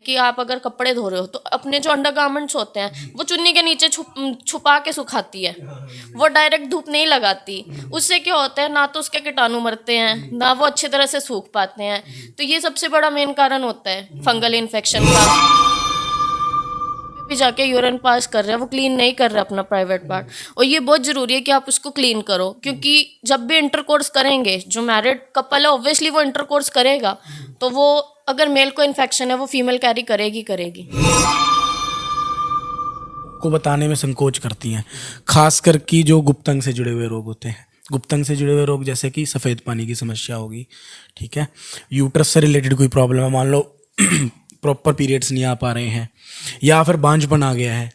कि आप अगर कपड़े धो रहे हो तो अपने जो अंडरगारमेंट्स होते हैं वो चुन्नी के नीचे छुपा के सुखाती है, वो डायरेक्ट धूप नहीं लगाती। उससे क्या होता है, ना तो उसके कीटाणु मरते हैं, ना वो अच्छी तरह से सूख पाते हैं। तो ये सबसे बड़ा मेन कारण होता है फंगल इन्फेक्शन का। भी जाके यूरिन पास कर रहे हैं, वो क्लीन नहीं कर रहे अपना प्राइवेट पार्ट, और ये बहुत जरूरी है कि आप उसको क्लीन करो, क्योंकि जब भी इंटरकोर्स करेंगे, जो मैरिड कपल है ऑब्वियसली वो इंटरकोर्स करेगा, तो वो अगर मेल को इन्फेक्शन है वो फीमेल कैरी करेगी। को बताने में संकोच करती हैं, खासकर कि जो गुप्तांग से जुड़े हुए रोग होते हैं। गुप्तांग से जुड़े हुए रोग जैसे कि सफ़ेद पानी की समस्या होगी, ठीक है, यूट्रस से रिलेटेड कोई प्रॉब्लम है, मान लो प्रॉपर पीरियड्स नहीं आ पा रहे हैं, या फिर बांझपन आ गया है,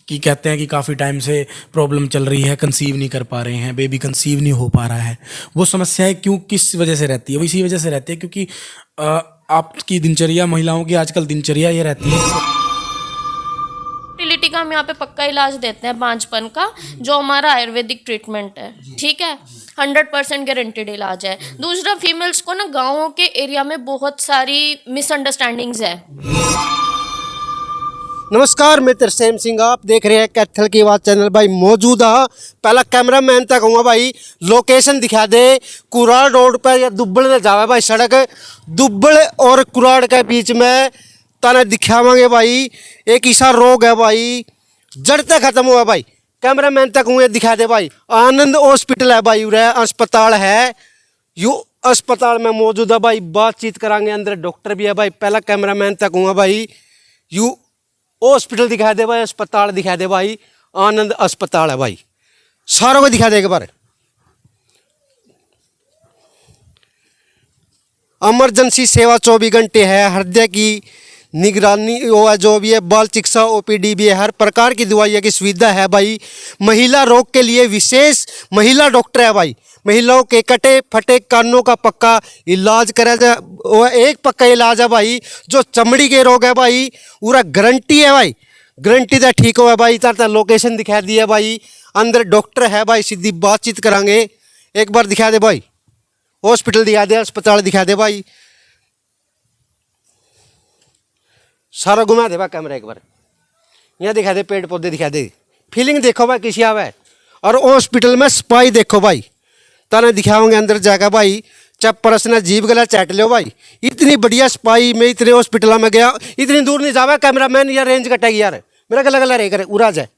कि कहते हैं कि काफ़ी टाइम से प्रॉब्लम चल रही है, कंसीव नहीं कर पा रहे हैं, बेबी कंसीव नहीं हो पा रहा है। वो समस्याएं क्यों, किस वजह से रहती है? वो इसी वजह से रहती है क्योंकि आपकी दिनचर्या, महिलाओं की आजकल दिनचर्या ये रहती है। फर्टिलिटी का हम यहाँ पे पक्का इलाज देते हैं, बांझपन का, जो हमारा आयुर्वेदिक ट्रीटमेंट है, ठीक है, 100% गारंटेड इलाज है। दूसरा, फीमेल्स को ना गाँवों के एरिया में बहुत सारी मिसअंडरस्टैंडिंग्स है। नमस्कार, मैं तरसेम सिंह, आप देख रहे हैं कैथल की आवाज़ चैनल। भाई मौजूदा पहला कैमरा मैन तक कहूँगा भाई लोकेशन दिखा दे। कुराड़ रोड पर या दुब्बड़ में जावा भाई, सड़क दुब्बड़ और कुराड़ के बीच में तना दिखावांगे भाई। एक ऐसा रोग है भाई, जड़ तक खत्म हुआ भाई। कैमरा मैन तक हुए दिखा दे भाई। आनंद हॉस्पिटल है भाई, उरे अस्पताल है, यू अस्पताल में मौजूद है भाई। बातचीत करांगे, अंदर डॉक्टर भी है भाई। पहला कैमरा मैन तक हुआ भाई, यू हॉस्पिटल दिखा दे भाई, अस्पताल दिखा दे भाई। आनंद अस्पताल है भाई, सारों को दिखा दे एक बार। इमरजेंसी सेवा 24 घंटे है, हृदय की निगरानी वो है जो भी है, बाल चिकित्सा ओपीडी भी है, हर प्रकार की दवाइयाँ की सुविधा है भाई। महिला रोग के लिए विशेष महिला डॉक्टर है भाई। महिलाओं के कटे फटे कानों का पक्का इलाज करा जाए, वो एक पक्का इलाज है भाई। जो चमड़ी के रोग है भाई, पूरा गारंटी है भाई, गारंटी तो ठीक हो है भाई। तरह लोकेशन दिखा दी है भाई, अंदर डॉक्टर है भाई, सीधी बातचीत करांगे। एक बार दिखा दे भाई, हॉस्पिटल दिखा दे, अस्पताल दिखा दे भाई, सारा घुमा दे भाई कैमरा एक बार। यहाँ दिखा दे, पेड़ पौधे दिखा दे, फीलिंग देखो भाई किसी आवे। और हॉस्पिटल में सफाई देखो भाई, ताने दिखाओगे अंदर जाकर भाई। जब परसना जीभ गला चाट लो भाई। इतनी बढ़िया सफाई में इतने हॉस्पिटल में गया, इतनी दूर नहीं जावा कैमरा मैन, यार रेंज कटेगी यार, मेरा गला गला रहे करे उड़ा जाए।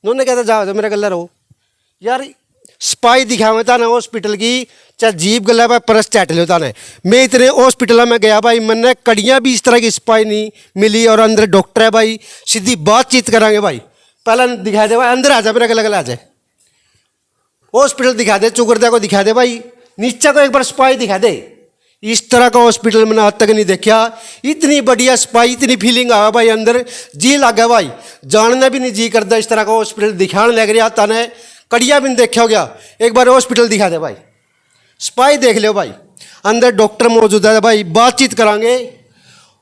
दोनों कहते जाओ तो मेरा गला रहो यार। सफाई दिखावे ताने हॉस्पिटल की, चाहे जीभ गला भाई परस चाट लो ताने। मैं इतने हॉस्पिटल में गया भाई, मैंने कड़ियाँ भी इस तरह की सफाई नहीं मिली। और अंदर डॉक्टर है भाई, सीधी बातचीत करांगे भाई। पहला दिखा दे भाई, अंदर आ जाए, मेरा गला गला आ जाए। हॉस्पिटल दिखा दे, चुगरदा को दिखा दे भाई, नीचे को एक बार सफाई दिखा दे। इस तरह का हॉस्पिटल मैंने आज तक नहीं देखा। इतनी बढ़िया सफाई, इतनी फीलिंग आया भाई, अंदर जी लगा भाई, जानना भी नहीं जी करता। इस तरह का हॉस्पिटल दिखाने लग रहा ताने, कड़िया भी नहीं देखा हो गया। एक बार हॉस्पिटल दिखा दे भाई, सफाई देख लो भाई। अंदर डॉक्टर मौजूद है भाई, बातचीत करांगे।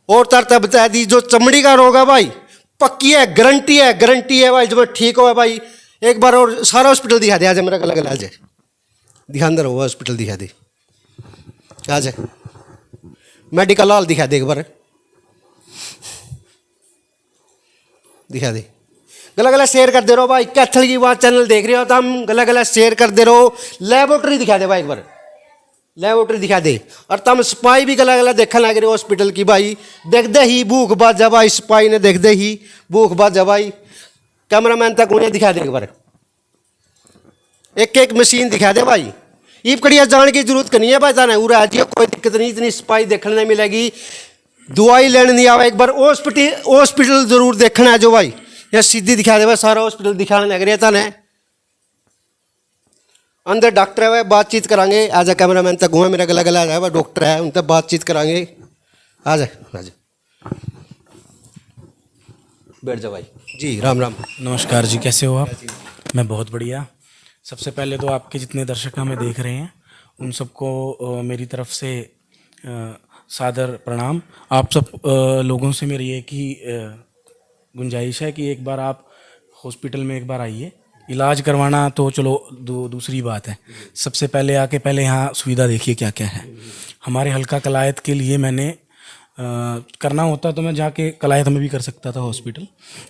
और तरता बता दी, जो चमड़ी का रोग है भाई पक्की है, गारंटी है, गारंटी है भाई, जब ठीक हो भाई। एक बार और सारा हॉस्पिटल दिखा दे, आज मेरा गला गला आ जाए। दिखा अंदर हो हॉस्पिटल दिखा दे, आ जाए। मेडिकल हॉल दिखा दे एक बार, दिखा दे। गला गला शेयर कर दे रहो भाई, कैथल की आवाज़ चैनल देख रहे हो तो हम गला गला शेयर कर दे रहो। लेबोरेटरी दिखा दे भाई एक बार, लेबोरेटरी दिखा दे। और तम सफाई भी गला गला देखने लग रहे हॉस्पिटल की भाई। देख दे ही भूख बात जा भाई, सफाई ने देख दे ही भूख बात जा भाई। कैमरा मैन तक उन्हें दिखा दे एक बार, एक एक मशीन दिखा दे भाई। ईब कड़िया जाने की जरूरत नहीं है भाई, ताने उरा जी कोई दिक्कत नहीं, इतनी सफाई देखने नहीं मिलेगी। दवाई लेने नहीं आवा, एक बार हॉस्पिटल जरूर देखना है जो भाई। या सीधी दिखा दे भाई, सारा हॉस्पिटल दिखाने लग रहा है ताने। अंदर डॉक्टर है भाई, बातचीत करांगे। आ जा कैमरा मैन तक घूमा, मेरा गला गला आ जाए भाई, डॉक्टर है उनसे बातचीत करांगे। आ जाए, आ जाए, बैठ जाओ भाई जी। राम राम, नमस्कार जी, कैसे हो आप? मैं बहुत बढ़िया। सबसे पहले तो आपके जितने दर्शक हमें देख रहे हैं उन सबको मेरी तरफ से सादर प्रणाम। आप सब लोगों से मेरी एक ही गुंजाइश है कि एक बार आप हॉस्पिटल में एक बार आइए। इलाज करवाना तो चलो दूसरी बात है, सबसे पहले आके पहले यहाँ सुविधा देखिए क्या क्या है। हमारे हल्का कलायत के लिए मैंने करना होता तो मैं जाके कलायत में भी कर सकता था हॉस्पिटल,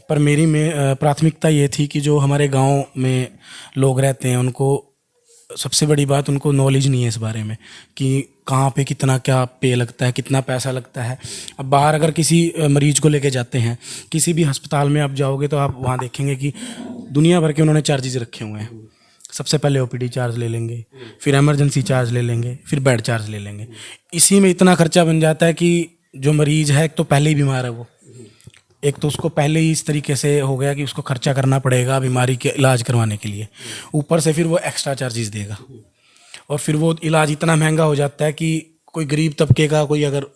पर मेरी में प्राथमिकता ये थी कि जो हमारे गांव में लोग रहते हैं उनको सबसे बड़ी बात उनको नॉलेज नहीं है इस बारे में कि कहाँ पे कितना क्या पे लगता है, कितना पैसा लगता है। अब बाहर अगर किसी मरीज को लेके जाते हैं किसी भी अस्पताल में आप जाओगे तो आप वहाँ देखेंगे कि दुनिया भर के उन्होंने चार्जेस रखे हुए हैं। सबसे पहले ओपीडी चार्ज ले लेंगे, फिर इमरजेंसी चार्ज ले लेंगे, फिर बेड चार्ज ले लेंगे। इसी में इतना खर्चा बन जाता है कि जो मरीज है एक तो पहले ही बीमार है, वो एक तो उसको पहले ही इस तरीके से हो गया कि उसको खर्चा करना पड़ेगा बीमारी के इलाज करवाने के लिए, ऊपर से फिर वो एक्स्ट्रा चार्जेस देगा और फिर वो इलाज इतना महंगा हो जाता है कि कोई गरीब तबके का कोई अगर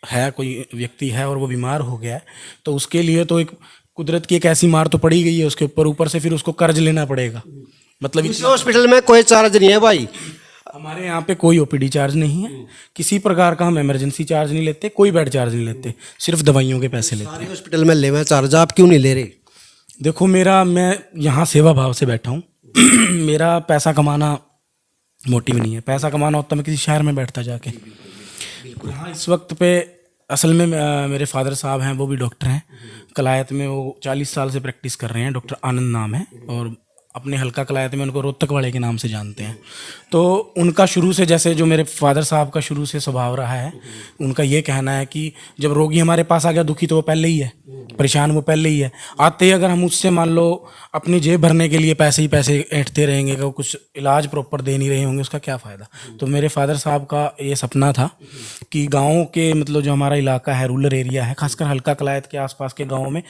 है कोई व्यक्ति है और वो बीमार हो गया है तो उसके लिए तो एक कुदरत की एक ऐसी मार तो पड़ी गई है उसके ऊपर से फिर उसको कर्ज लेना पड़ेगा। मतलब इस हॉस्पिटल में कोई चार्ज नहीं है भाई? हमारे यहाँ पे कोई ओपीडी चार्ज नहीं है, किसी प्रकार का हम इमरजेंसी चार्ज नहीं लेते, कोई बेड चार्ज नहीं लेते, सिर्फ दवाइयों के पैसे लेते हैं। सारे हॉस्पिटल में ले चार्ज, आप क्यों नहीं ले रहे? देखो मैं यहाँ सेवा भाव से बैठा हूँ मेरा पैसा कमाना मोटिव नहीं है। पैसा कमाना होता मैं किसी शहर में बैठता जाके। यहाँ इस वक्त पे असल में मेरे फादर साहब हैं, वो भी डॉक्टर हैं कलायत में, वो 40 साल से प्रैक्टिस कर रहे हैं, डॉक्टर आनंद नाम है और अपने हल्का कलायत में उनको रोहतक वाले के नाम से जानते हैं। तो उनका शुरू से जैसे जो मेरे फादर साहब का शुरू से स्वभाव रहा है, उनका ये कहना है कि जब रोगी हमारे पास आ गया दुखी तो वो पहले ही है, परेशान वो पहले ही है। आते ही अगर हम उससे मान लो अपनी जेब भरने के लिए पैसे ही पैसे ऐंठते रहेंगे कि वो कुछ इलाज प्रॉपर दे नहीं रहे होंगे, उसका क्या फ़ायदा। तो मेरे फादर साहब का ये सपना था कि गाँव के मतलब जो हमारा इलाका है रूरल एरिया है, खासकर हल्का कलायत के आसपास के गाँव में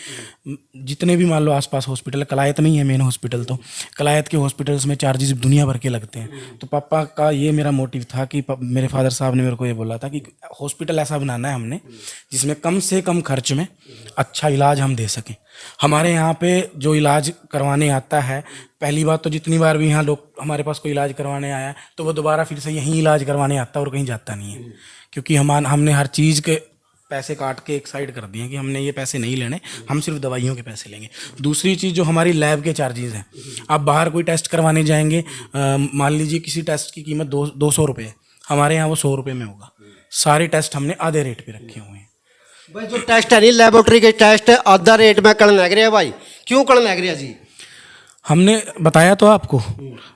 जितने भी मान लो आसपास हॉस्पिटल, कलायत में ही है मेन हॉस्पिटल, तो कलायत के हॉस्पिटल्स में चार्जेस दुनिया भर के लगते हैं। तो पापा का ये मेरा मोटिव था कि मेरे फादर साहब ने मेरे को ये बोला था कि हॉस्पिटल ऐसा बनाना है हमने जिसमें कम से कम खर्च में अच्छा इलाज हम दे सकें। हमारे यहाँ पे जो इलाज करवाने आता है, पहली बात तो जितनी बार भी यहाँ लोग हमारे पास कोई इलाज करवाने आया तो वो दोबारा फिर से यहीं इलाज करवाने आता है और कहीं जाता नहीं है, क्योंकि हमने हर चीज़ के पैसे काट के एक साइड कर दिए हैं कि हमने ये पैसे नहीं लेने, हम सिर्फ दवाइयों के पैसे लेंगे। दूसरी चीज़ जो हमारी लैब के चार्जेस हैं, आप बाहर कोई टेस्ट करवाने जाएंगे, मान लीजिए किसी टेस्ट की कीमत 200 रुपये है, हमारे यहाँ वो 100 रुपये में होगा। सारे टेस्ट हमने आधे रेट पे रखे हुए हैं। भाई जो टेस्ट है नहीं लेबोरेटरी के टेस्ट आधा रेट में कल लग रहा भाई, क्यों कल लग रहा जी? हमने बताया तो आपको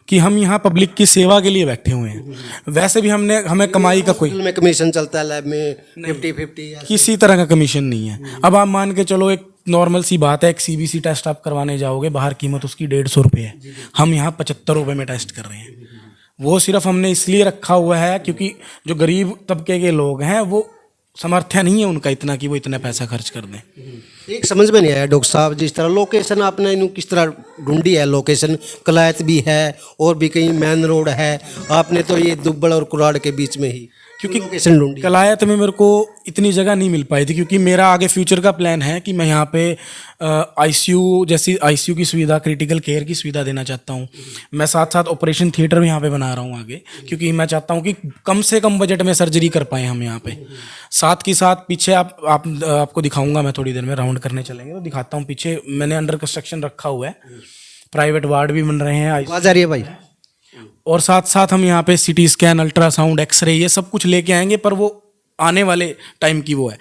कि हम यहाँ पब्लिक की सेवा के लिए बैठे हुए हैं, वैसे भी हमें कमाई का कोई में कमीशन चलता है, लैब में 50-50 किसी तरह का कमीशन नहीं है। अब आप मान के चलो एक नॉर्मल सी बात है, एक सीबीसी टेस्ट आप करवाने जाओगे, बाहर कीमत उसकी 150 रुपये है, हम यहाँ 75 रुपये में टेस्ट कर रहे हैं। वो सिर्फ हमने इसलिए रखा हुआ है क्योंकि जो गरीब तबके के लोग हैं वो सामर्थ्य नहीं है उनका इतना कि वो इतना पैसा खर्च कर दें। एक समझ में नहीं आया डॉक्टर साहब, जिस तरह लोकेशन आपने इन्हों किस तरह ढूंढी है? लोकेशन कलायत भी है और भी कहीं मेन रोड है, आपने तो ये दुब्बड़ और कुराड़ के बीच में ही क्योंकि लोकेशन ढूंढी। कलायत में मेरे को इतनी जगह नहीं मिल पाई थी क्योंकि मेरा आगे फ्यूचर का प्लान है कि मैं यहाँ पे आईसीयू जैसी आईसीयू की सुविधा, क्रिटिकल केयर की सुविधा देना चाहता हूँ। मैं साथ साथ ऑपरेशन थिएटर भी यहाँ पे बना रहा हूँ आगे, क्योंकि मैं चाहता हूँ कि कम से कम बजट में सर्जरी कर पाएँ हम यहाँ पे। साथ ही साथ पीछे आपको दिखाऊंगा, मैं थोड़ी देर में राउंड करने चलेंगे तो दिखाता हूँ। पीछे मैंने अंडर कंस्ट्रक्शन रखा हुआ है, प्राइवेट वार्ड भी बन रहे हैं, आवाज आ रही है भाई। और साथ साथ हम यहाँ पे सिटी स्कैन, अल्ट्रासाउंड, एक्सरे ये सब कुछ लेके आएंगे, पर वो आने वाले टाइम की वो है,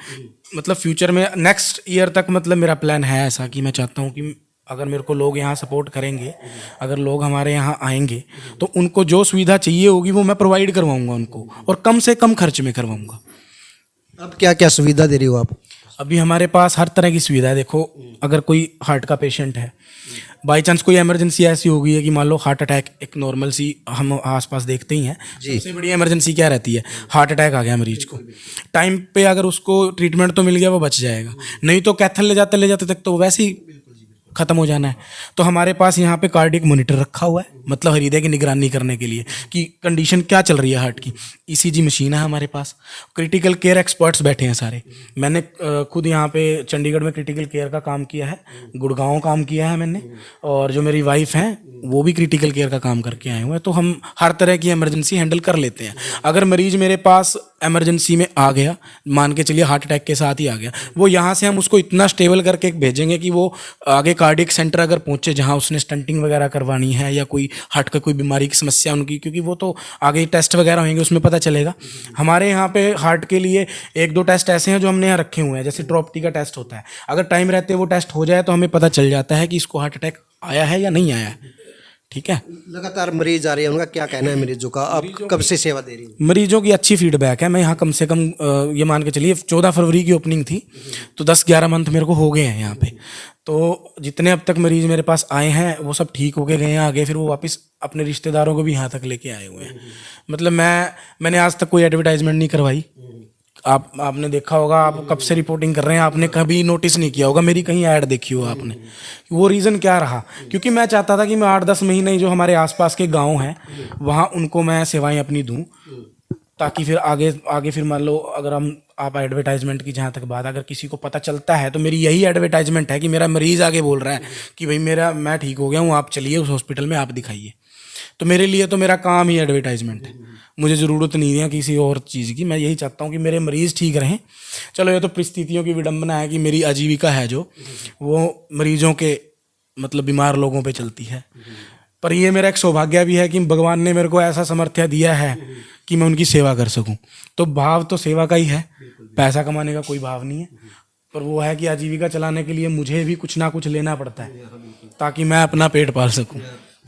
मतलब फ्यूचर में नेक्स्ट ईयर तक। मतलब मेरा प्लान है ऐसा कि मैं चाहता हूँ कि अगर मेरे को लोग यहाँ सपोर्ट करेंगे, अगर लोग हमारे यहाँ आएंगे तो उनको जो सुविधा चाहिए होगी वो मैं प्रोवाइड करवाऊँगा उनको, और कम से कम खर्च में करवाऊँगा। अब क्या क्या सुविधा दे रही हो आप? अभी हमारे पास हर तरह की सुविधा है। देखो, अगर कोई हार्ट का पेशेंट है, बाई चांस कोई इमरजेंसी ऐसी हो गई है कि मान लो हार्ट अटैक, एक नॉर्मल सी हम आसपास देखते ही हैं, सबसे बड़ी इमरजेंसी क्या रहती है? हार्ट अटैक आ गया मरीज को, टाइम पे अगर उसको ट्रीटमेंट तो मिल गया वो बच जाएगा, नहीं तो कैथल ले जाते तक तो वैसे ही ख़त्म हो जाना है। तो हमारे पास यहाँ पे कार्डियक मॉनिटर रखा हुआ है, मतलब हृदय की निगरानी करने के लिए कि कंडीशन क्या चल रही है हार्ट की। ईसीजी मशीन है हमारे पास, क्रिटिकल केयर एक्सपर्ट्स बैठे हैं सारे। मैंने खुद यहाँ पे चंडीगढ़ में क्रिटिकल केयर का काम किया है, गुड़गांव काम किया है मैंने, और जो मेरी वाइफ हैं वो भी क्रिटिकल केयर का काम करके आए हुए हैं। तो हम हर तरह की इमरजेंसी हैंडल कर लेते हैं। अगर मरीज मेरे पास इमरजेंसी में आ गया, मान के चलिए हार्ट अटैक के साथ ही आ गया, वो यहाँ से हम उसको इतना स्टेबल करके भेजेंगे कि वो आगे कार्डियक सेंटर अगर पहुंचे जहां उसने स्टंटिंग वगैरह करवानी है या कोई हार्ट का कोई बीमारी की समस्या उनकी, क्योंकि वो तो आगे टेस्ट वगैरह होंगे उसमें पता चलेगा। हमारे यहाँ पे हार्ट के लिए 1-2 टेस्ट ऐसे हैं जो हमने यहाँ रखे हुए हैं, जैसे ट्रोप्टी का टेस्ट होता है, अगर टाइम रहते वो टेस्ट हो जाए तो हमें पता चल जाता है कि इसको हार्ट अटैक आया है या नहीं आया है। ठीक है, लगातार मरीज आ रहे हैं, उनका क्या कहना है मरीजों का? आप कब से सेवा दे रही हैं? मरीजों की अच्छी फीडबैक है। मैं यहाँ कम से कम ये मान के चलिए 14 फरवरी की ओपनिंग थी, तो 10-11 मंथ मेरे को हो गए हैं यहाँ पे। तो जितने अब तक मरीज मेरे पास आए हैं वो सब ठीक होके गए हैं आगे, फिर वो वापस अपने रिश्तेदारों को भी यहाँ तक लेके आए हुए हैं। मतलब मैंने आज तक कोई एडवर्टाइजमेंट नहीं करवाई। आपने देखा होगा, आप कब से रिपोर्टिंग कर रहे हैं, आपने कभी नोटिस नहीं किया होगा मेरी कहीं ऐड देखी हो आपने। वो रीज़न क्या रहा, क्योंकि मैं चाहता था कि मैं 8-10 महीने जो हमारे आसपास के गांव हैं वहाँ उनको मैं सेवाएं अपनी दूं, ताकि फिर आगे फिर मान लो अगर आप एडवर्टाइजमेंट की जहाँ तक बात, अगर किसी को पता चलता है तो मेरी यही एडवर्टाइजमेंट है कि मेरा मरीज़ आगे बोल रहा है कि भाई मैं ठीक हो गया हूँ, आप चलिए उस हॉस्पिटल में आप दिखाइए। तो मेरे लिए तो मेरा काम ही एडवर्टाइजमेंट है, मुझे ज़रूरत नहीं है किसी और चीज़ की। मैं यही चाहता हूँ कि मेरे मरीज़ ठीक रहें। चलो ये तो परिस्थितियों की विडंबना है कि मेरी आजीविका है जो वो मरीजों के मतलब बीमार लोगों पे चलती है, पर ये मेरा एक सौभाग्य भी है कि भगवान ने मेरे को ऐसा सामर्थ्य दिया है कि मैं उनकी सेवा कर सकूं। तो भाव तो सेवा का ही है, पैसा कमाने का कोई भाव नहीं है, पर वो है कि आजीविका चलाने के लिए मुझे भी कुछ ना कुछ लेना पड़ता है ताकि मैं अपना पेट पाल सकूं।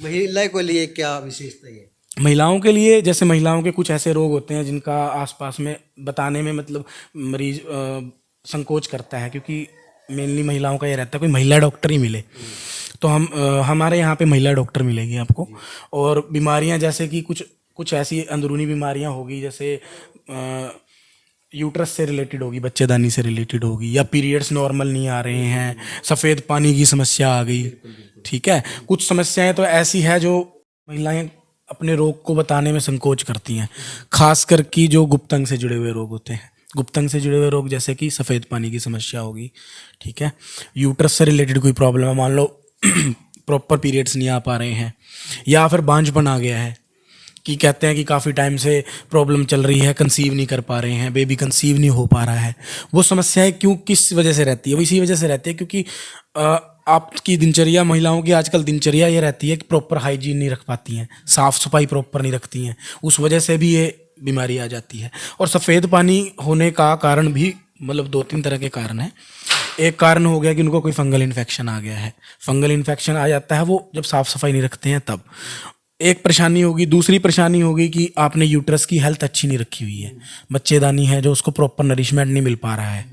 महिला को लिए क्या विशेषता है? महिलाओं के लिए, जैसे महिलाओं के कुछ ऐसे रोग होते हैं जिनका आसपास में बताने में मतलब मरीज संकोच करता है, क्योंकि मेनली महिलाओं का ये रहता है कोई महिला डॉक्टर ही मिले। तो हमारे यहाँ पे महिला डॉक्टर मिलेगी आपको। और बीमारियाँ जैसे कि कुछ ऐसी अंदरूनी बीमारियाँ होगी, जैसे यूट्रस से रिलेटेड होगी, बच्चेदानी से रिलेटेड होगी, या पीरियड्स नॉर्मल नहीं आ रहे हैं, सफ़ेद पानी की समस्या आ गई। ठीक है, कुछ समस्याएं तो ऐसी है जो महिलाएं अपने रोग को बताने में संकोच करती हैं, खासकर कि जो गुप्तांग से जुड़े हुए रोग होते हैं। गुप्तांग से जुड़े हुए रोग जैसे कि सफ़ेद पानी की समस्या होगी, ठीक है, यूट्रस से रिलेटेड कोई प्रॉब्लम है, मान लो प्रॉपर पीरियड्स नहीं आ पा रहे हैं, या फिर बांझपन आ गया है कि कहते हैं कि काफ़ी टाइम से प्रॉब्लम चल रही है, कंसीव नहीं कर पा रहे हैं, बेबी कंसीव नहीं हो पा रहा है। वो समस्याएं किस वजह से रहती है? वो इसी वजह से रहती है क्योंकि आपकी दिनचर्या, महिलाओं की आजकल दिनचर्या ये रहती है कि प्रॉपर हाइजीन नहीं रख पाती हैं, साफ़ सफाई प्रॉपर नहीं रखती हैं, उस वजह से भी ये बीमारी आ जाती है। और सफ़ेद पानी होने का कारण भी मतलब 2-3 तरह के कारण हैं। एक कारण हो गया कि उनको कोई फंगल इन्फेक्शन आ गया है, फंगल इन्फेक्शन आ जाता है वो जब साफ़ सफाई नहीं रखते हैं तब एक परेशानी होगी। दूसरी परेशानी होगी कि आपने यूट्रस की हेल्थ अच्छी नहीं रखी हुई है, बच्चेदानी है जो उसको प्रॉपर नरिशमेंट नहीं मिल पा रहा है,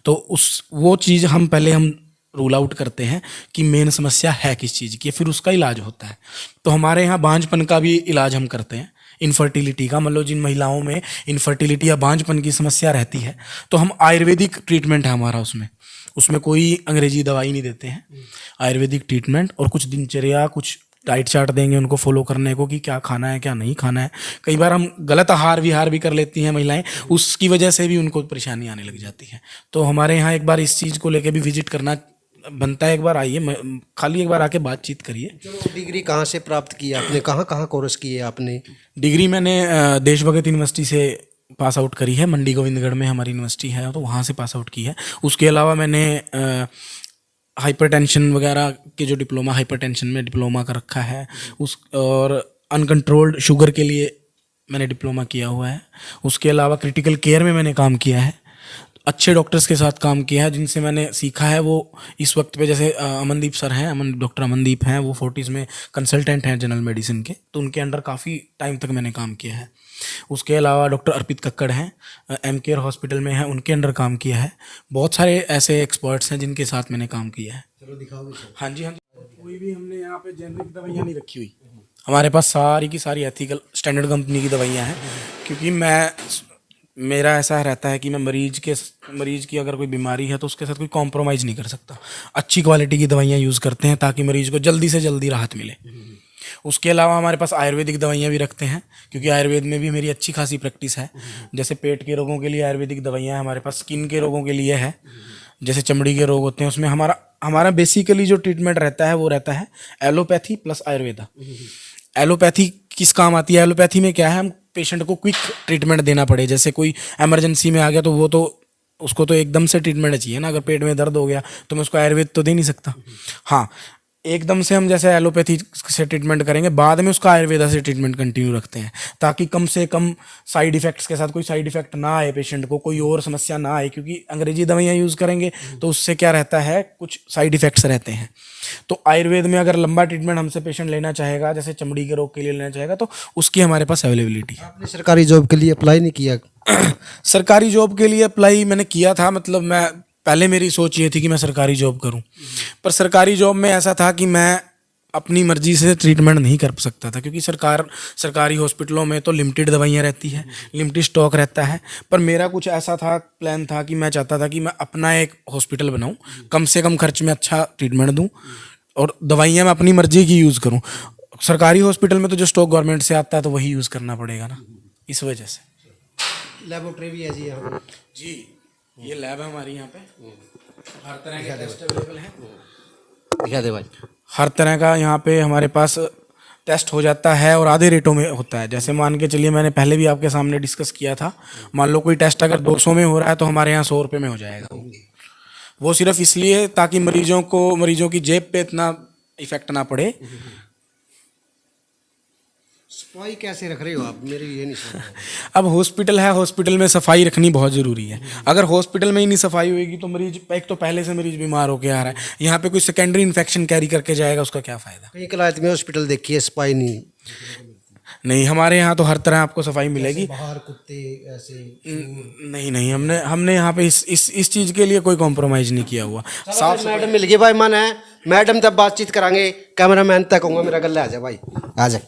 तो वो चीज़ हम रूल आउट करते हैं कि मेन समस्या है किस चीज़ की, फिर उसका इलाज होता है। तो हमारे यहाँ बांझपन का भी इलाज हम करते हैं, इनफर्टिलिटी का, मतलब जिन महिलाओं में इनफर्टिलिटी या बांझपन की समस्या रहती है तो हम आयुर्वेदिक ट्रीटमेंट है हमारा, उसमें कोई अंग्रेजी दवाई नहीं देते हैं, आयुर्वेदिक ट्रीटमेंट। और कुछ दिनचर्या, कुछ डाइट चार्ट देंगे उनको फॉलो करने को कि क्या खाना है क्या नहीं खाना है। कई बार हम गलत आहार विहार भी कर लेती हैं महिलाएं, उसकी वजह से भी उनको परेशानी आने लग जाती है। तो हमारे यहाँ एक बार इस चीज़ को लेके भी विजिट करना बनता है, एक बार आइए, खाली एक बार आके बातचीत करिए। चलो, डिग्री कहाँ से प्राप्त की आपने, कहाँ कोर्स किए आपने? डिग्री मैंने देशभगत यूनिवर्सिटी से पास आउट करी है, मंडी गोविंदगढ़ में हमारी यूनिवर्सिटी है, तो वहाँ से पास आउट की है। उसके अलावा मैंने हाइपरटेंशन वगैरह के जो डिप्लोमा, हाइपरटेंशन में डिप्लोमा कर रखा है, और अनकंट्रोल्ड शुगर के लिए मैंने डिप्लोमा किया हुआ है। उसके अलावा क्रिटिकल केयर में मैंने काम किया है, अच्छे डॉक्टर्स के साथ काम किया है जिनसे मैंने सीखा है। वो इस वक्त पे जैसे अमनदीप सर हैं, डॉक्टर अमनदीप हैं, वो 40s में कंसल्टेंट हैं जनरल मेडिसिन के, तो उनके अंडर काफ़ी टाइम तक मैंने काम किया है। उसके अलावा डॉक्टर अर्पित कक्कड़ हैं, एम केयर हॉस्पिटल में हैं, उनके अंडर काम किया है। बहुत सारे ऐसे एक्सपर्ट्स हैं जिनके साथ मैंने काम किया है। चलो दिखाओगे? हाँ जी, हाँ जी। कोई भी हमने यहाँ पे जेनरिक दवाइयाँ नहीं रखी हुई, हमारे पास सारी की सारी एथिकल स्टैंडर्ड कंपनी की दवाइयाँ हैं, क्योंकि मेरा ऐसा रहता है कि मैं मरीज की अगर कोई बीमारी है तो उसके साथ कोई कॉम्प्रोमाइज़ नहीं कर सकता। अच्छी क्वालिटी की दवाइयाँ यूज़ करते हैं ताकि मरीज को जल्दी से जल्दी राहत मिले। उसके अलावा हमारे पास आयुर्वेदिक दवाइयाँ भी रखते हैं, क्योंकि आयुर्वेद में भी मेरी अच्छी खासी प्रैक्टिस है। जैसे पेट के रोगों के लिए आयुर्वेदिक दवाइयाँ हैं हमारे पास, स्किन के रोगों के लिए है, जैसे चमड़ी के रोग होते हैं उसमें हमारा बेसिकली जो ट्रीटमेंट रहता है वो रहता है एलोपैथी प्लस आयुर्वेदा। एलोपैथी किस काम आती है? एलोपैथी में क्या है, हम पेशेंट को क्विक ट्रीटमेंट देना पड़े, जैसे कोई इमरजेंसी में आ गया तो वो तो उसको तो एकदम से ट्रीटमेंट चाहिए ना। अगर पेट में दर्द हो गया तो मैं उसको आयुर्वेद तो दे नहीं सकता। हाँ, एकदम से हम जैसे एलोपैथी से ट्रीटमेंट करेंगे, बाद में उसका आयुर्वेदा से ट्रीटमेंट कंटिन्यू रखते हैं, ताकि कम से कम साइड इफ़ेक्ट्स के साथ कोई साइड इफ़ेक्ट ना आए पेशेंट को, कोई और समस्या ना आए। क्योंकि अंग्रेजी दवाइयाँ यूज़ करेंगे तो उससे क्या रहता है, कुछ साइड इफ़ेक्ट्स रहते हैं। तो आयुर्वेद में अगर लंबा ट्रीटमेंट हमसे पेशेंट लेना चाहेगा, जैसे चमड़ी के रोग के लिए लेना चाहेगा, तो उसकी हमारे पास अवेलेबिलिटी है। आपने सरकारी जॉब के लिए अप्लाई नहीं किया? सरकारी जॉब के लिए अप्लाई मैंने किया था, मतलब मैं पहले मेरी सोच ये थी कि मैं सरकारी जॉब करूं, पर सरकारी जॉब में ऐसा था कि मैं अपनी मर्जी से ट्रीटमेंट नहीं कर सकता था, क्योंकि सरकारी हॉस्पिटलों में तो लिमिटेड दवाइयाँ रहती है, लिमिटेड स्टॉक रहता है। पर मेरा कुछ ऐसा था, प्लान था कि मैं चाहता था कि मैं अपना एक हॉस्पिटल बनाऊं, कम से कम खर्च में अच्छा ट्रीटमेंट दूं और दवाइयाँ मैं अपनी मर्जी की यूज़ करूं। सरकारी हॉस्पिटल में तो जो स्टॉक गवर्नमेंट से आता है तो वही यूज़ करना पड़ेगा ना, इस वजह से। लेबोरेटरी भी है जी यहाँ? जी, ये लैब है हमारी यहाँ पे, हर तरह के टेस्ट अवेलेबल हैं। दिखा दे भाई। हर तरह का यहाँ पे हमारे पास टेस्ट हो जाता है और आधे रेटों में होता है। जैसे मान के चलिए, मैंने पहले भी आपके सामने डिस्कस किया था, मान लो कोई टेस्ट अगर 200 में हो रहा है तो हमारे यहाँ 100 रुपये में हो जाएगा। वो सिर्फ इसलिए ताकि मरीजों की जेब पे इतना इफेक्ट ना पड़े। सफाई कैसे रख रहे हो आप, मेरे ये नहीं समझ। अब हॉस्पिटल है, हॉस्पिटल में सफाई रखनी बहुत ज़रूरी है। अगर हॉस्पिटल में ही नहीं सफाई होगी तो मरीज, एक तो पहले से मरीज बीमार होके आ रहा है, यहाँ पे कोई सेकेंडरी इन्फेक्शन कैरी करके जाएगा, उसका क्या फ़ायदा। कई कलायत में हॉस्पिटल देखिए सफाई नहीं, हमारे यहाँ तो हर तरह आपको सफाई मिलेगी। बाहर कुत्ते ऐसे? नहीं, हमने यहाँ पे इस चीज़ के लिए कोई कॉम्प्रोमाइज़ नहीं किया हुआ। साफ मैडम मिल गई भाई, मन है मैडम तब बातचीत करांगे। कैमरा मैन तक कहूँगा मेरा गले आ जाए भाई, आ जाए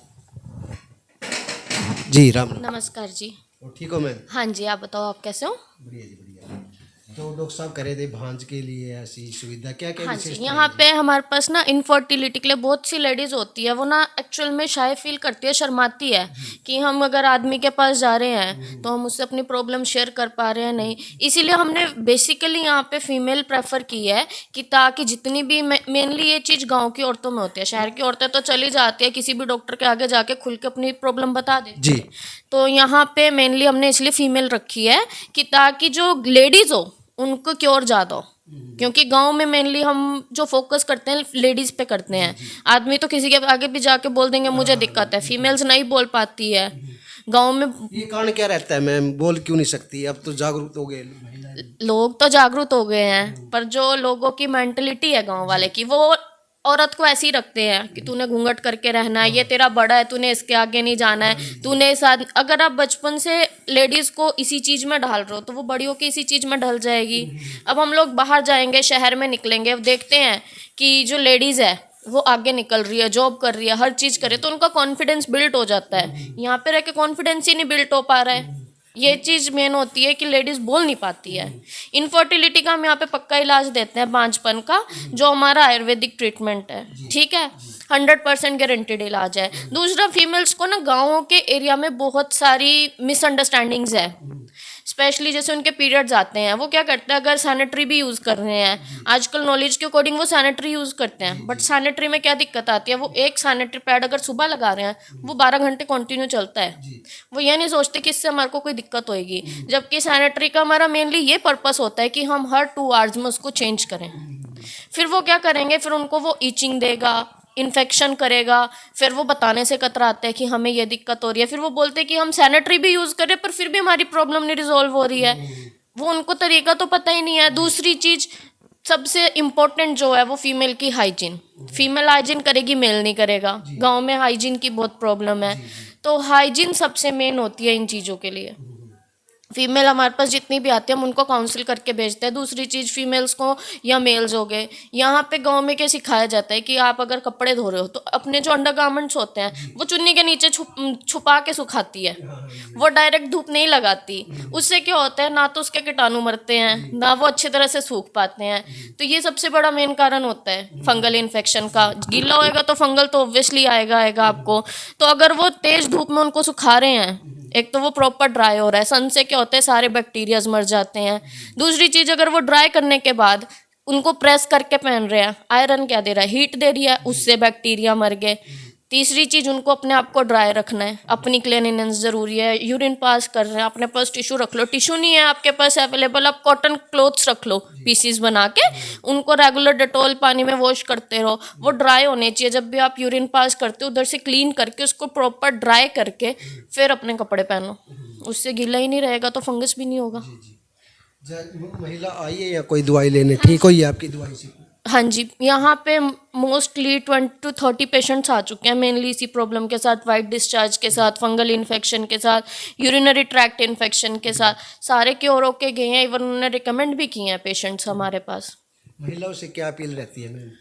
जी। राम नमस्कार जी। ठीक हो मैम? हाँ जी, आप बताओ, आप कैसे हो? बढ़िया जी बढ़िया। तो डॉक्टर साहब करे थे भांज के लिए ऐसी सुविधा क्या क्या हाँ जी, यहाँ पे हमारे पास ना इनफर्टिलिटी के लिए बहुत सी लेडीज़ होती है, वो ना एक्चुअल में शाय फील करती है, शर्माती है कि हम अगर आदमी के पास जा रहे हैं तो हम उससे अपनी प्रॉब्लम शेयर कर पा रहे हैं नहीं। इसीलिए हमने बेसिकली यहाँ पे फीमेल प्रेफर की है कि ताकि जितनी भी, मेनली ये चीज़ गाँव की औरतों में होती है, शहर की औरतें तो चली जाती है किसी भी डॉक्टर के आगे जाके खुल के अपनी प्रॉब्लम बता देती है। तो यहाँ पे मेनली हमने इसलिए फीमेल रखी है कि ताकि जो लेडीज़ हो उनको क्योर ज़्यादा हो, क्योंकि गांव में मेनली हम जो फोकस करते हैं लेडीज़ पे करते हैं। आदमी तो किसी के आगे भी जाके बोल देंगे मुझे दिक्कत है, फीमेल्स नहीं बोल पाती है गांव में। ये कारण क्या रहता है मैम, बोल क्यों नहीं सकती? अब तो जागरूक हो गए लोग, तो जागरूक हो गए हैं, पर जो लोगों की मेंटलिटी है गांव वाले की, वो औरत को ऐसे ही रखते हैं कि तूने घूंघट करके रहना है, ये तेरा बड़ा है, तूने इसके आगे नहीं जाना है, तूने साथ। अगर आप बचपन से लेडीज़ को इसी चीज़ में ढाल रहे हो तो वो बड़ी होकर इसी चीज़ में ढल जाएगी। अब हम लोग बाहर जाएंगे, शहर में निकलेंगे, अब देखते हैं कि जो लेडीज़ है वो आगे निकल रही है, जॉब कर रही है, हर चीज़ करे, तो उनका कॉन्फिडेंस बिल्ड हो जाता है। यहाँ पे रह के कॉन्फिडेंस ही नहीं बिल्ड हो पा रहा है। ये चीज़ मेन होती है कि लेडीज़ बोल नहीं पाती है। इनफर्टिलिटी का हम यहाँ पे पक्का इलाज देते हैं, बांझपन का, जो हमारा आयुर्वेदिक ट्रीटमेंट है, ठीक है, 100% गारंटेड इलाज है। दूसरा, फीमेल्स को ना गाँवों के एरिया में बहुत सारी मिसअंडरस्टैंडिंग्स है, स्पेशली जैसे उनके पीरियड्स आते हैं, वो क्या करते हैं, अगर सैनिटरी भी यूज़ कर रहे हैं, आजकल नॉलेज के अकॉर्डिंग वो सैनिटरी यूज़ करते हैं, बट सैनिटरी में क्या दिक्कत आती है, वो एक सैनिटरी पैड अगर सुबह लगा रहे हैं वो 12 घंटे कंटिन्यू चलता है। वो ये नहीं सोचते कि इससे हमारे को कोई दिक्कत होएगी, जबकि सैनिटरी का हमारा मेनली ये पर्पस होता है कि हम हर 2 आवर्स में उसको चेंज करें। फिर वो क्या करेंगे, फिर उनको वो ईचिंग देगा, इन्फेक्शन करेगा, फिर वो बताने से कतराते हैं कि हमें ये दिक्कत हो रही है, फिर वो बोलते हैं कि हम सैनिटरी भी यूज़ करें पर फिर भी हमारी प्रॉब्लम नहीं रिजॉल्व हो रही है। वो उनको तरीका तो पता ही नहीं है। दूसरी चीज़ सबसे इम्पोर्टेंट जो है वो फीमेल की हाइजीन। फीमेल हाइजीन करेगी, मेल नहीं करेगा। गांव में हाइजीन की बहुत प्रॉब्लम है, तो हाइजीन सबसे मेन होती है इन चीज़ों के लिए। फीमेल हमारे पास जितनी भी आती है हम उनको काउंसिल करके भेजते हैं। दूसरी चीज़, फीमेल्स को या मेल्स हो गए, यहाँ पे गांव में क्या सिखाया जाता है कि आप अगर कपड़े धो रहे हो तो अपने जो अंडरगारमेंट्स होते हैं वो चुन्नी के नीचे छुपा के सुखाती है, वो डायरेक्ट धूप नहीं लगाती। उससे क्या होता है, ना तो उसके कीटाणु मरते हैं, ना वो अच्छी तरह से सूख पाते हैं। तो ये सबसे बड़ा मेन कारण होता है फंगल इन्फेक्शन का। गीला होएगा तो फंगल तो ऑब्वियसली आएगा आपको। तो अगर वो तेज़ धूप में उनको सुखा रहे हैं, एक तो वो प्रॉपर ड्राई हो रहा है, सन से क्या होता है सारे बैक्टीरियाज मर जाते हैं। दूसरी चीज़, अगर वो ड्राई करने के बाद उनको प्रेस करके पहन रहे हैं, आयरन क्या दे रहा है, हीट दे रही है, उससे बैक्टीरिया मर गए। तीसरी चीज़, उनको अपने आप को ड्राई रखना है, अपनी क्लीनिनेस ज़रूरी है। यूरिन पास कर रहे हैं, अपने पास टिश्यू रख लो, टिश्यू नहीं है आपके पास अवेलेबल, आप कॉटन क्लोथ्स रख लो पीसीस बना के, उनको रेगुलर डेटॉल पानी में वॉश करते रहो। वो ड्राई होने चाहिए, जब भी आप यूरिन पास करते हो उधर से क्लीन करके उसको प्रॉपर ड्राई करके फिर अपने कपड़े पहनो, उससे गीला ही नहीं रहेगा तो फंगस भी नहीं होगा। महिला आई है या कोई दवाई लेने ठीक हुई है आपकी दवाई से? हाँ जी, यहाँ पे मोस्टली 20 to 30 पेशेंट्स आ चुके हैं, मेनली इसी प्रॉब्लम के साथ, वाइट डिस्चार्ज के साथ, फंगल इन्फेक्शन के साथ, यूरिनरी ट्रैक्ट इन्फेक्शन के साथ, सारे क्योर होके गए हैं। इवन उन्होंने रिकमेंड भी किए हैं पेशेंट्स हमारे पास। महिलाओं से क्या अपील रहती है मैम?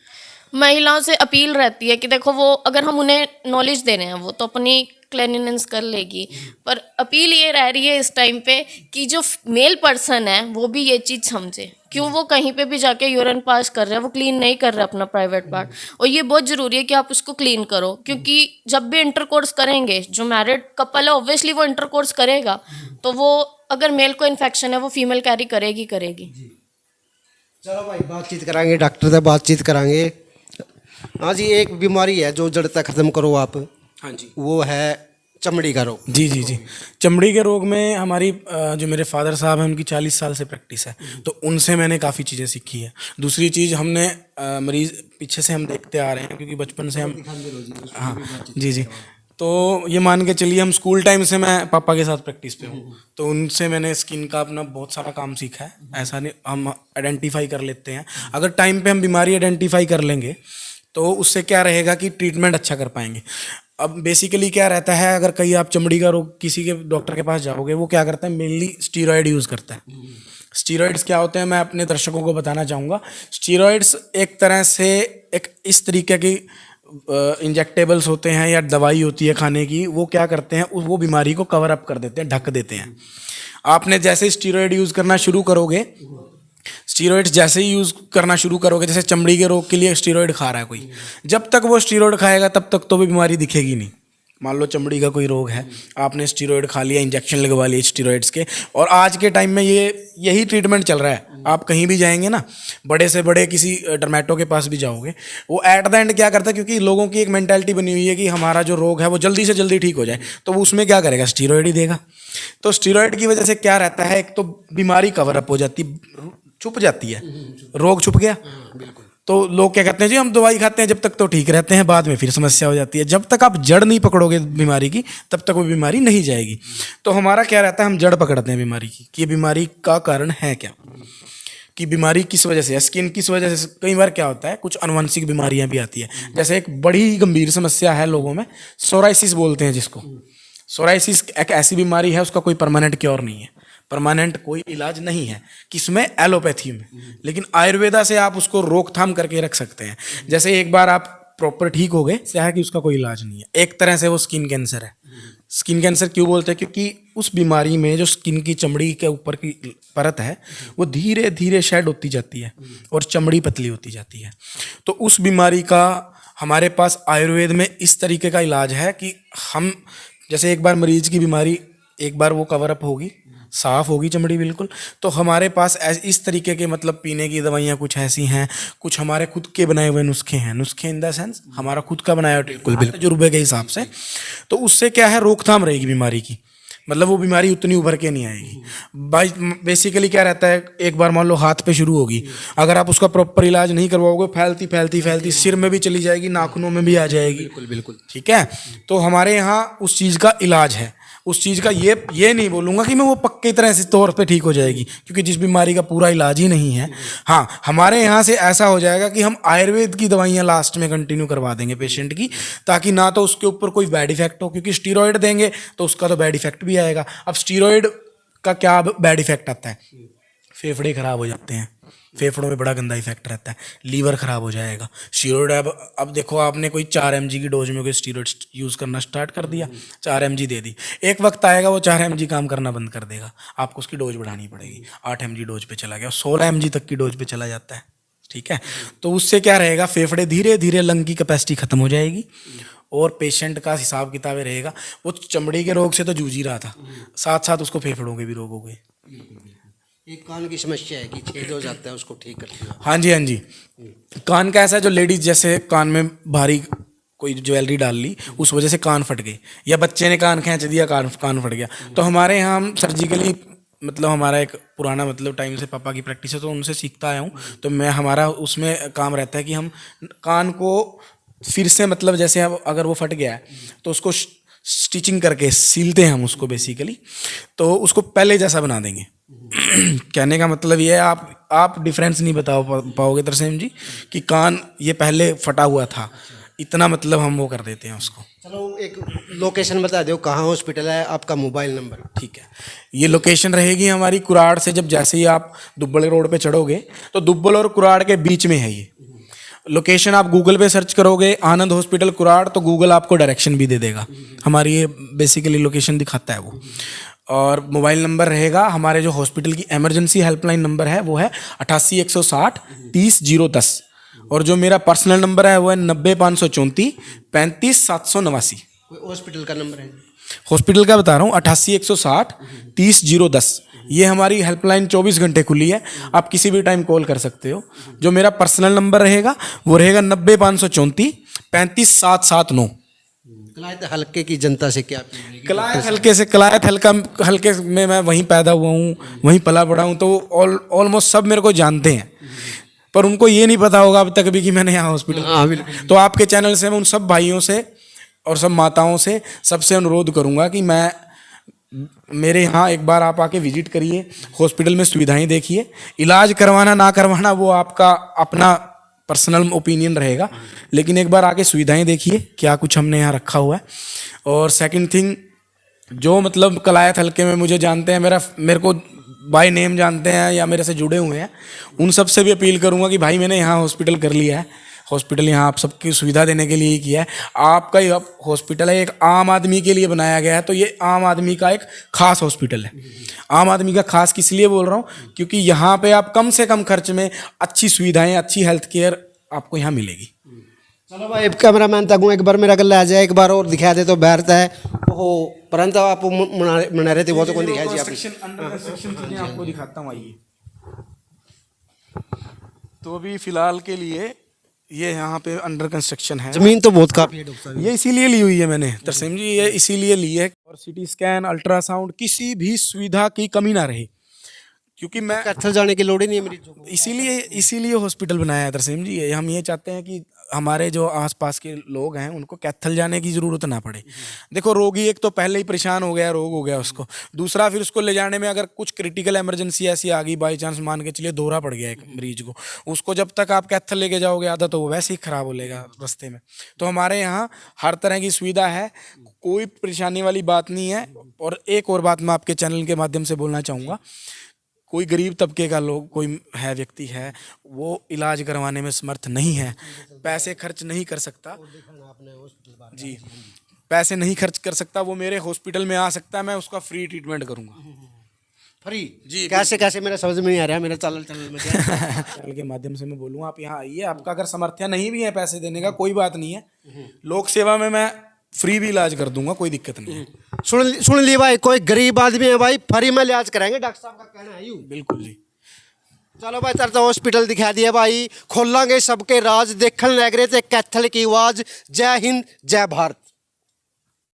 महिलाओं से अपील रहती है कि देखो, वो अगर हम उन्हें नॉलेज दे रहे हैं वो तो अपनी क्लीनिनेस कर लेगी, पर अपील ये रह रही है इस टाइम पे कि जो मेल पर्सन है वो भी ये चीज़ समझे। क्यों वो कहीं पे भी जाके यूरिन पास कर रहा है, वो क्लीन नहीं कर रहा अपना प्राइवेट पार्ट, और ये बहुत ज़रूरी है कि आप उसको क्लीन करो, क्योंकि जब भी इंटरकोर्स करेंगे, जो मैरिड कपल है ऑब्वियसली वो इंटरकोर्स करेगा, तो वो अगर मेल को इन्फेक्शन है वो फीमेल कैरी करेगी। चलो भाई, बातचीत करांगे डॉक्टर से, बातचीत करांगे। हाँ जी, एक बीमारी है जो जड़ तक ख़त्म करो आप। हाँ जी, वो है चमड़ी का रोग। जी जी जी। चमड़ी के रोग में हमारी जो मेरे फादर साहब हैं उनकी 40 साल से प्रैक्टिस है, तो उनसे मैंने काफ़ी चीज़ें सीखी है। दूसरी चीज़, हमने मरीज़ पीछे से हम देखते आ रहे हैं, क्योंकि बचपन से हम, हाँ जी जी, तो ये मान के चलिए हम स्कूल टाइम से मैं पापा के साथ प्रैक्टिस पे हूँ, तो उनसे मैंने स्किन का अपना बहुत सारा काम सीखा है। ऐसा नहीं, हम आइडेंटिफाई कर लेते हैं, अगर टाइम पे हम बीमारी आइडेंटिफाई कर लेंगे तो उससे क्या रहेगा कि ट्रीटमेंट अच्छा कर पाएंगे। अब बेसिकली क्या रहता है, अगर कहीं आप चमड़ी का रोग किसी के डॉक्टर के पास जाओगे, वो क्या करता है, मेनली स्टीरॉयड यूज़ करता है। स्टीरॉयड्स क्या होते हैं, मैं अपने दर्शकों को बताना चाहूँगा। स्टीरॉयड्स एक तरह से एक इस तरीके की इंजेक्टेबल्स होते हैं या दवाई होती है खाने की, वो क्या करते हैं, वो बीमारी को कवर अप कर देते हैं, ढक देते हैं। आपने जैसे स्टीरॉयड यूज़ करना शुरू करोगे, स्टीरॉयड्स जैसे ही यूज़ करना शुरू करोगे, जैसे चमड़ी के रोग के लिए स्टीरॉयड खा रहा है कोई, जब तक वो स्टीरॉयड खाएगा तब तक तो वो बीमारी दिखेगी नहीं। मान लो चमड़ी का कोई रोग है, आपने स्टीरॉयड खा लिया, इंजेक्शन लगवा लिए स्टीरॉयड्स के, और आज के टाइम में यही ट्रीटमेंट चल रहा है। आप कहीं भी जाएंगे ना, बड़े से बड़े किसी डर्मेटो के पास भी जाओगे, वो एट द एंड क्या करता है, क्योंकि लोगों की एक मेंटालिटी बनी हुई है कि हमारा जो रोग है वो जल्दी से जल्दी ठीक हो जाए, तो वो उसमें क्या करेगा, स्टीरॉयड ही देगा। तो स्टीरॉयड की वजह से क्या रहता है, एक तो बीमारी कवर अप हो जाती, छुप जाती है, रोग छुप गया। तो लोग क्या कहते हैं, जी हम दवाई खाते हैं जब तक तो ठीक रहते हैं, बाद में फिर समस्या हो जाती है। जब तक आप जड़ नहीं पकड़ोगे बीमारी की, तब तक वो बीमारी नहीं जाएगी। तो हमारा क्या रहता है, हम जड़ पकड़ते हैं बीमारी की, कि ये बीमारी का कारण है क्या, कि बीमारी किस वजह से है, स्किन किस वजह से। कई बार क्या होता है, कुछ अनुवांशिक बीमारियां भी आती है। जैसे एक बड़ी गंभीर समस्या है लोगों में, सोराइसिस बोलते हैं जिसको। सोराइसिस एक ऐसी बीमारी है, उसका कोई परमानेंट क्योर नहीं है, परमानेंट कोई इलाज नहीं है, किसमें, एलोपैथी में। लेकिन आयुर्वेदा से आप उसको रोकथाम करके रख सकते हैं। जैसे एक बार आप प्रॉपर ठीक हो गए, क्या है कि उसका कोई इलाज नहीं है। एक तरह से वो स्किन कैंसर है। स्किन कैंसर क्यों बोलते हैं, क्योंकि उस बीमारी में जो स्किन की चमड़ी के ऊपर की परत है वो धीरे धीरे शेड होती जाती है और चमड़ी पतली होती जाती है। तो उस बीमारी का हमारे पास आयुर्वेद में इस तरीके का इलाज है कि हम, जैसे एक बार मरीज की बीमारी, एक बार वो कवर अप होगी, साफ होगी चमड़ी बिल्कुल, तो हमारे पास इस तरीके के मतलब पीने की दवाइयाँ कुछ ऐसी हैं, कुछ हमारे खुद के बनाए हुए नुस्खे हैं। नुस्खे इन द सेंस हमारा खुद का बनाया हुआ तजुर्बे के हिसाब से। तो उससे क्या है, रोकथाम रहेगी बीमारी की, मतलब वो बीमारी उतनी उभर के नहीं आएगी। बेसिकली क्या रहता है, एक बार मान लो हाथ पे शुरू होगी, अगर आप उसका प्रॉपर इलाज नहीं करवाओगे, फैलती फैलती फैलती सिर में भी चली जाएगी, नाखूनों में भी आ जाएगी। बिल्कुल ठीक है। तो हमारे यहाँ उस चीज़ का इलाज है। उस चीज़ का ये नहीं बोलूँगा कि मैं वो पक्के तरह से तौर पे ठीक हो जाएगी, क्योंकि जिस बीमारी का पूरा इलाज ही नहीं है। हाँ, हमारे यहाँ से ऐसा हो जाएगा कि हम आयुर्वेद की दवाइयाँ लास्ट में कंटिन्यू करवा देंगे पेशेंट की, ताकि ना तो उसके ऊपर कोई बैड इफेक्ट हो, क्योंकि स्टीरॉयड देंगे तो उसका तो बैड इफेक्ट भी आएगा। अब स्टीरॉयड का क्या बैड इफेक्ट आता है, फेफड़े खराब हो जाते हैं, फेफड़ों में बड़ा गंदा इफेक्ट रहता है, लीवर खराब हो जाएगा। स्टीरॉयड अब देखो, आपने कोई 4 mg की डोज में कोई स्टीरॉयड यूज़ करना स्टार्ट कर दिया, 4 mg दे दी, एक वक्त आएगा वो 4 mg काम करना बंद कर देगा, आपको उसकी डोज बढ़ानी पड़ेगी। 8 mg डोज पे चला गया, 16 mg तक की डोज पे चला जाता है। ठीक है। तो उससे क्या रहेगा, फेफड़े धीरे धीरे, लंग की कैपेसिटी खत्म हो जाएगी और पेशेंट का हिसाब किताब रहेगा। वो चमड़ी के रोग से तो जूझ ही रहा था, साथ साथ उसको फेफड़ों के भी रोग हो गए। एक कान की समस्या है कि छेद हो जाता है, उसको ठीक करते हैं। हाँ जी, हाँ जी। कान का ऐसा है, जो लेडीज जैसे कान में भारी कोई ज्वेलरी डाल ली, उस वजह से कान फट गए, या बच्चे ने कान खींच दिया, कान फट गया। तो हमारे यहाँ हम सर्जिकली, मतलब हमारा एक पुराना मतलब टाइम से पापा की प्रैक्टिस है, तो उनसे सीखता आया हूँ। तो मैं हमारा उसमें काम रहता है कि हम कान को फिर से, मतलब जैसे अब अगर वो फट गया है तो उसको स्टिचिंग करके सीलते हैं हम उसको बेसिकली, तो उसको पहले जैसा बना देंगे। कहने का मतलब ये है, आप डिफरेंस नहीं बता पाओगे तरसेम जी कि कान ये पहले फटा हुआ था, इतना मतलब हम वो कर देते हैं उसको। चलो एक लोकेशन बता दो, कहाँ हॉस्पिटल है, आपका मोबाइल नंबर। ठीक है, ये लोकेशन रहेगी हमारी कुराड़ से, जब जैसे ही आप दुब्बल रोड पे चढ़ोगे तो दुब्बल और कुराड़ के बीच में है ये लोकेशन। आप गूगल पे सर्च करोगे आनंद हॉस्पिटल कुराड़, तो गूगल आपको डायरेक्शन भी दे देगा, हमारी ये बेसिकली लोकेशन दिखाता है वो। और मोबाइल नंबर रहेगा हमारे जो हॉस्पिटल की इमरजेंसी हेल्पलाइन नंबर है वो है 88 160 30 010, और जो मेरा पर्सनल नंबर है वो है 90 534 35 789। कोई हॉस्पिटल का नंबर है? हॉस्पिटल का बता रहा हूँ, 88 160 30 010। ये हमारी हेल्पलाइन 24 घंटे खुली है, आप किसी भी टाइम कॉल कर सकते हो। जो मेरा पर्सनल नंबर रहेगा वो रहेगा 90 534 35 779। कलायत हल्के की जनता से क्या अपील रहेगी? कलायत हल्के में मैं वहीं पैदा हुआ हूँ, वहीं पला बड़ा हूँ, तो ऑलमोस्ट सब मेरे को जानते हैं, पर उनको ये नहीं पता होगा अब तक भी कि मैंने यहाँ हॉस्पिटल। तो आपके चैनल से मैं उन सब भाइयों से और सब माताओं से सबसे अनुरोध करूँगा कि मेरे यहाँ एक बार आप आके विजिट करिए, हॉस्पिटल में सुविधाएं देखिए। इलाज करवाना ना करवाना वो आपका अपना पर्सनल ओपिनियन रहेगा, लेकिन एक बार आके सुविधाएं देखिए क्या कुछ हमने यहाँ रखा हुआ है। और सेकंड थिंग, जो मतलब कलायत हल्के में मुझे जानते हैं, मेरे को बाय नेम जानते हैं या मेरे से जुड़े हुए हैं, उन सब से भी अपील करूँगा कि भाई मैंने यहाँ हॉस्पिटल कर लिया है, हॉस्पिटल यहाँ आप सबकी सुविधा देने के लिए ही किया है। आपका ये हॉस्पिटल है, एक आम आदमी के लिए बनाया गया है, तो ये आम आदमी का एक खास हॉस्पिटल है। आम आदमी का खास किस लिए बोल रहा हूँ, क्योंकि यहाँ पे आप कम से कम खर्च में अच्छी सुविधाएं, अच्छी हेल्थ केयर आपको यहाँ मिलेगी। चलो भाई, कैमरामैन तक एक बार मेरा गला आ जाए, एक बार और दिखा दे तो बैठता है वो, परंतु आप मना रहे थे वो तो कौन दिखाई जी आपको दिखाता हूँ, आइए। तो अभी फिलहाल के लिए ये यहाँ पे अंडर कंस्ट्रक्शन है। जमीन तो बहुत काफी है डॉक्टर साहब। ये इसीलिए ली हुई है मैंने तरसेम जी, ये इसीलिए ली है, और सिटी स्कैन, अल्ट्रासाउंड, किसी भी सुविधा की कमी ना रहे, क्योंकि मैं कैथल जाने की लोड़ ही नहीं है मरीजों को। इसीलिए हॉस्पिटल बनाया है तरसेम जी। हम ये चाहते हैं कि हमारे जो आसपास के लोग हैं उनको कैथल जाने की ज़रूरत ना पड़े। देखो, रोगी एक तो पहले ही परेशान हो गया, रोग हो गया उसको, दूसरा फिर उसको ले जाने में अगर कुछ क्रिटिकल इमरजेंसी ऐसी आ गई, बाई चांस मान के चलिए दौरा पड़ गया एक मरीज को, उसको जब तक आप कैथल लेके जाओगे आधा तो वो वैसे ही ख़राब हो लेगा रास्ते में। तो हमारे यहाँ हर तरह की सुविधा है, कोई परेशानी वाली बात नहीं है। और एक और बात मैं आपके चैनल के माध्यम से बोलना चाहूँगा, कोई गरीब तबके का लोग कोई है, व्यक्ति है, वो इलाज करवाने में समर्थ नहीं है, पैसे खर्च नहीं कर सकता जी, पैसे नहीं खर्च कर सकता, वो मेरे हॉस्पिटल में आ सकता है, मैं उसका फ्री ट्रीटमेंट करूंगा। फ्री जी, कैसे मेरा समझ में नहीं आ रहा है, मेरा चैनल में चैनल के माध्यम से मैं बोलूँगा, आप यहाँ आइए। आपका अगर सामर्थ्य नहीं भी है पैसे देने का, कोई बात नहीं है, लोक सेवा में मैं फ्री भी इलाज कर दूंगा, कोई दिक्कत नहीं है। सुन ली भाई, कोई गरीब आदमी है भाई, फ्री में इलाज कराएंगे, डॉक्टर साहब का कहना है यूं। बिल्कुल जी। चलो भाई, तरता हॉस्पिटल दिखा दिया भाई, खोलांगे सबके राज, देखने लग रहे थे कैथल की आवाज। जय हिंद, जय भारत।